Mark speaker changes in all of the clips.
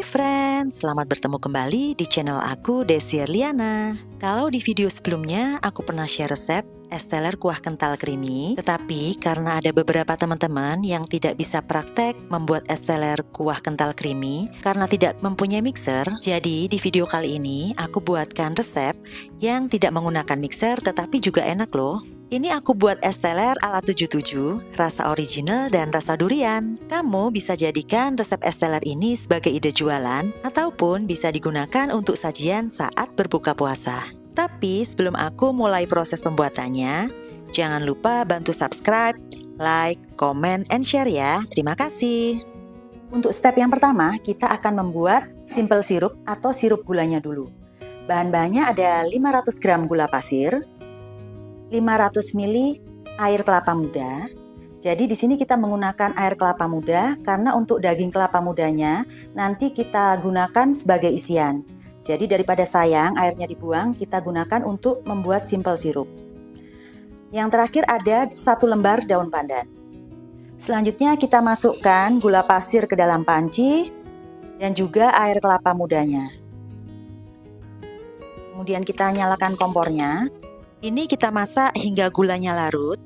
Speaker 1: Hai friends, selamat bertemu kembali di channel aku Desi Erliana. Kalau di video sebelumnya aku pernah share resep es teler kuah kental creamy, tetapi karena ada beberapa teman-teman yang tidak bisa praktek membuat es teler kuah kental creamy karena tidak mempunyai mixer, jadi di video kali ini aku buatkan resep yang tidak menggunakan mixer tetapi juga enak loh. Ini aku buat es teler ala 77, rasa original dan rasa durian. Kamu bisa jadikan resep es teler ini sebagai ide jualan ataupun bisa digunakan untuk sajian saat berbuka puasa. Tapi sebelum aku mulai proses pembuatannya, jangan lupa bantu subscribe, like, comment, and share ya. Terima kasih. Untuk step yang pertama, kita akan membuat simple sirup atau sirup gulanya dulu. Bahan-bahannya ada 500 gram gula pasir, 500 ml air kelapa muda. Jadi di sini kita menggunakan air kelapa muda karena untuk daging kelapa mudanya nanti kita gunakan sebagai isian. Jadi daripada sayang airnya dibuang, kita gunakan untuk membuat simple sirup. Yang terakhir ada 1 lembar daun pandan. Selanjutnya kita masukkan gula pasir ke dalam panci dan juga air kelapa mudanya. Kemudian kita nyalakan kompornya. Ini kita masak hingga gulanya larut.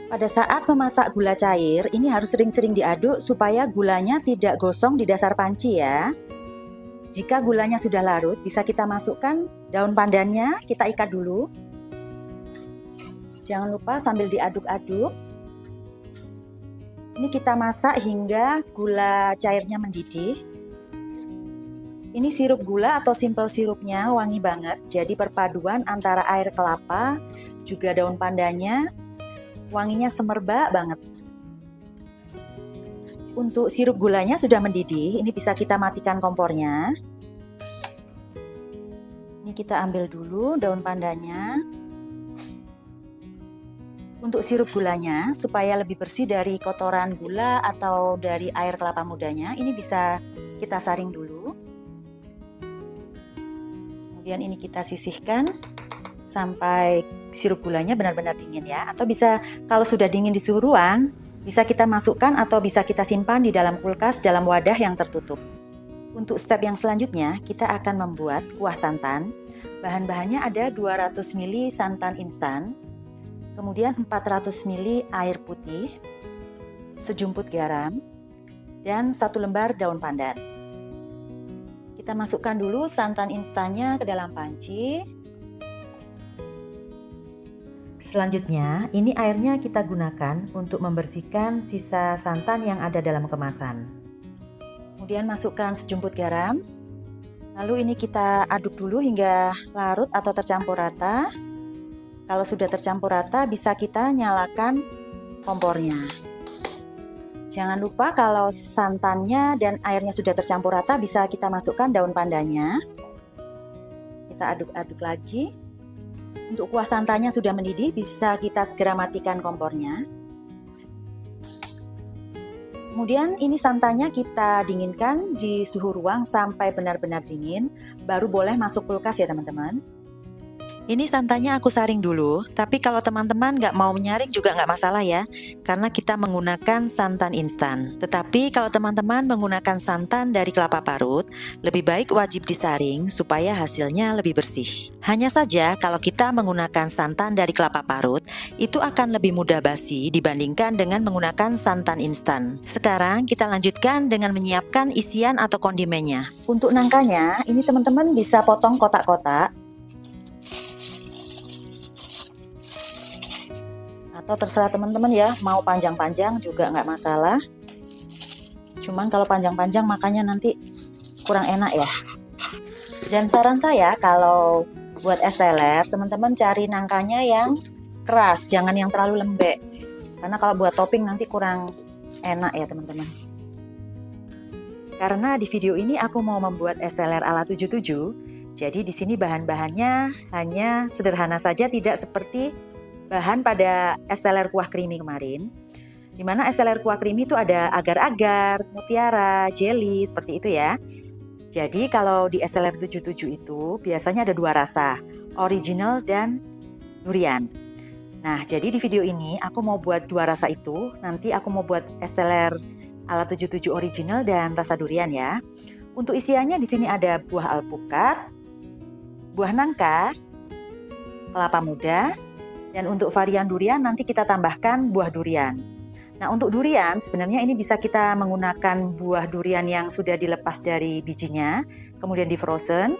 Speaker 1: Pada saat memasak gula cair, ini harus sering-sering diaduk supaya gulanya tidak gosong di dasar panci ya. Jika gulanya sudah larut, bisa kita masukkan daun pandannya, kita ikat dulu. Jangan lupa sambil diaduk-aduk. Ini kita masak hingga gula cairnya mendidih. Ini sirup gula atau simple sirupnya wangi banget, jadi perpaduan antara air kelapa juga daun pandannya, wanginya semerbak banget. Untuk sirup gulanya sudah mendidih, ini bisa kita matikan kompornya. Ini kita ambil dulu daun pandannya. Untuk sirup gulanya, supaya lebih bersih dari kotoran gula atau dari air kelapa mudanya, ini bisa kita saring dulu. Kemudian ini kita sisihkan sampai sirup gulanya benar-benar dingin ya. Atau bisa kalau sudah dingin di suhu ruang, bisa kita masukkan atau bisa kita simpan di dalam kulkas dalam wadah yang tertutup. Untuk step yang selanjutnya, kita akan membuat kuah santan. Bahan-bahannya ada 200 ml santan instan, kemudian 400 ml air putih, sejumput garam, dan 1 lembar daun pandan. Kita masukkan dulu santan instannya ke dalam panci. Selanjutnya, ini airnya kita gunakan untuk membersihkan sisa santan yang ada dalam kemasan. Kemudian masukkan sejumput garam. Lalu ini kita aduk dulu hingga larut atau tercampur rata. Kalau sudah tercampur rata, bisa kita nyalakan kompornya. Jangan lupa kalau santannya dan airnya sudah tercampur rata, bisa kita masukkan daun pandannya. Kita aduk-aduk lagi. Untuk kuah santannya sudah mendidih, bisa kita segera matikan kompornya. Kemudian ini santannya kita dinginkan di suhu ruang sampai benar-benar dingin, baru boleh masuk kulkas ya teman-teman. Ini santannya aku saring dulu, tapi kalau teman-teman nggak mau menyaring juga nggak masalah ya, karena kita menggunakan santan instan. Tetapi kalau teman-teman menggunakan santan dari kelapa parut, lebih baik wajib disaring supaya hasilnya lebih bersih. Hanya saja kalau kita menggunakan santan dari kelapa parut, itu akan lebih mudah basi dibandingkan dengan menggunakan santan instan. Sekarang kita lanjutkan dengan menyiapkan isian atau kondimennya. Untuk nangkanya, ini teman-teman bisa potong kotak-kotak. Atau terserah teman-teman ya, mau panjang-panjang juga nggak masalah. Cuman kalau panjang-panjang makanya nanti kurang enak ya. Dan saran saya kalau buat es teler, teman-teman cari nangkanya yang keras, jangan yang terlalu lembek. Karena kalau buat topping nanti kurang enak ya teman-teman. Karena di video ini aku mau membuat es teler ala 77, jadi di sini bahan-bahannya hanya sederhana saja, tidak seperti bahan pada es teler kuah creamy kemarin, dimana es teler kuah creamy itu ada agar-agar, mutiara, jelly, seperti itu ya. Jadi kalau di es teler 77 itu biasanya ada 2 rasa, original dan durian. Nah, jadi di video ini aku mau buat 2 rasa itu. Nanti aku mau buat es teler ala 77 original dan rasa durian ya. Untuk isiannya di sini ada buah alpukat, buah nangka, kelapa muda, dan untuk varian durian nanti kita tambahkan buah durian. Nah, untuk durian sebenarnya ini bisa kita menggunakan buah durian yang sudah dilepas dari bijinya, kemudian di frozen.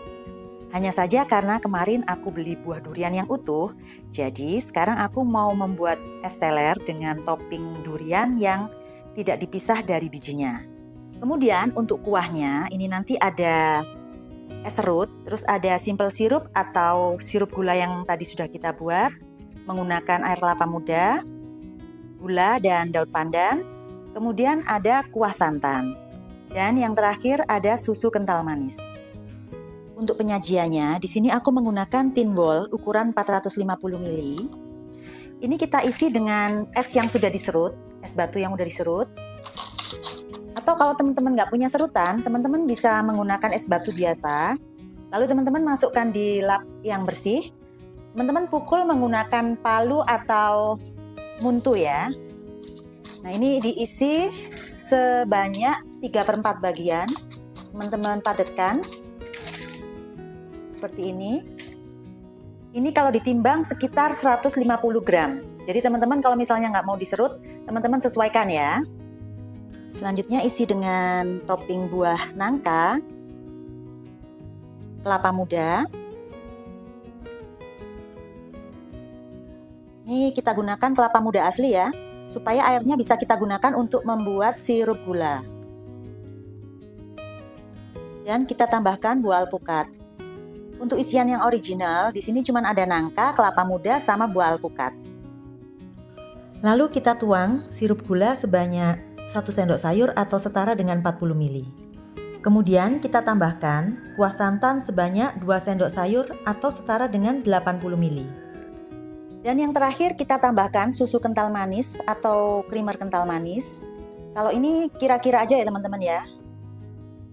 Speaker 1: Hanya saja karena kemarin aku beli buah durian yang utuh, jadi sekarang aku mau membuat es teler dengan topping durian yang tidak dipisah dari bijinya. Kemudian untuk kuahnya ini nanti ada es serut, terus ada simple sirup atau sirup gula yang tadi sudah kita buat, menggunakan air kelapa muda, gula dan daun pandan, kemudian ada kuah santan, dan yang terakhir ada susu kental manis. Untuk penyajiannya, di sini aku menggunakan tin bowl ukuran 450 ml. Ini kita isi dengan es yang sudah diserut, es batu yang sudah diserut. Atau kalau teman-teman nggak punya serutan, teman-teman bisa menggunakan es batu biasa. Lalu teman-teman masukkan di lap yang bersih. Teman-teman pukul menggunakan palu atau muntu ya. Nah, ini diisi sebanyak 3/4 bagian. Teman-teman padatkan. Seperti ini. Ini kalau ditimbang sekitar 150 gram. Jadi teman-teman kalau misalnya nggak mau diserut, teman-teman sesuaikan ya. Selanjutnya isi dengan topping buah nangka, kelapa muda. Ini kita gunakan kelapa muda asli ya, supaya airnya bisa kita gunakan untuk membuat sirup gula. Dan kita tambahkan buah alpukat. Untuk isian yang original, di sini cuma ada nangka, kelapa muda, sama buah alpukat. Lalu kita tuang sirup gula sebanyak 1 sendok sayur atau setara dengan 40 ml. Kemudian kita tambahkan kuah santan sebanyak 2 sendok sayur atau setara dengan 80 ml. Dan yang terakhir kita tambahkan susu kental manis atau creamer kental manis. Kalau ini kira-kira aja ya teman-teman ya.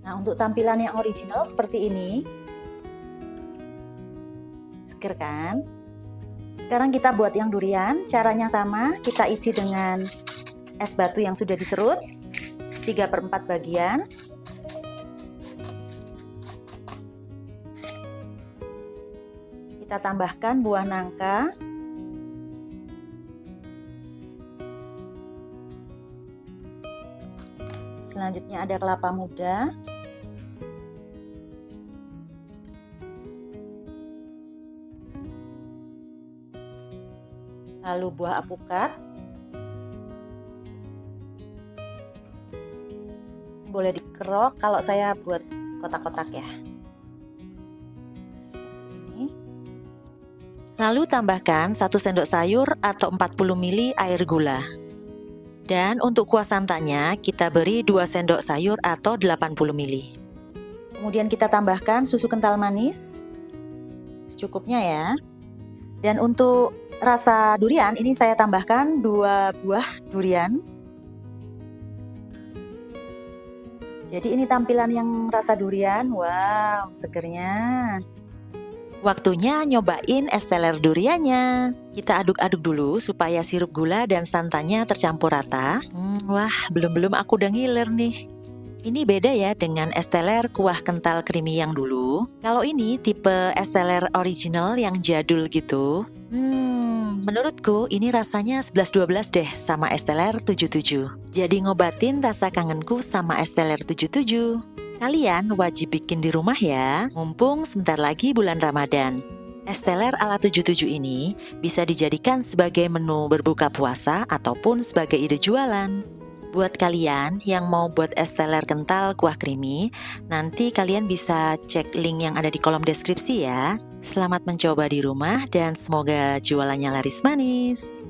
Speaker 1: Nah, untuk tampilan yang original seperti ini. Seger kan? Sekarang kita buat yang durian, caranya sama, kita isi dengan es batu yang sudah diserut 3/4 bagian. Kita tambahkan buah nangka, selanjutnya ada kelapa muda, lalu buah alpukat, boleh dikerok, kalau saya buat kotak-kotak ya, seperti ini. Lalu tambahkan 1 sendok sayur atau 40 ml air gula. Dan untuk kuah santannya kita beri 2 sendok sayur atau 80 ml. Kemudian kita tambahkan susu kental manis secukupnya ya. Dan untuk rasa durian ini saya tambahkan 2 buah durian. Jadi ini tampilan yang rasa durian. Wow, segernya. Waktunya nyobain es teler duriannya. Kita aduk-aduk dulu supaya sirup gula dan santannya tercampur rata. Wah, belum aku udah ngiler nih. Ini beda ya dengan es teler kuah kental creamy yang dulu. Kalau ini tipe es teler original yang jadul gitu. Menurutku ini rasanya 11-12 deh sama es teler 77. Jadi ngobatin rasa kangenku sama es teler 77. Kalian wajib bikin di rumah ya, mumpung sebentar lagi bulan Ramadan. Es teler ala 77 ini bisa dijadikan sebagai menu berbuka puasa ataupun sebagai ide jualan. Buat kalian yang mau buat es teler kental kuah creamy, nanti kalian bisa cek link yang ada di kolom deskripsi ya. Selamat mencoba di rumah dan semoga jualannya laris manis.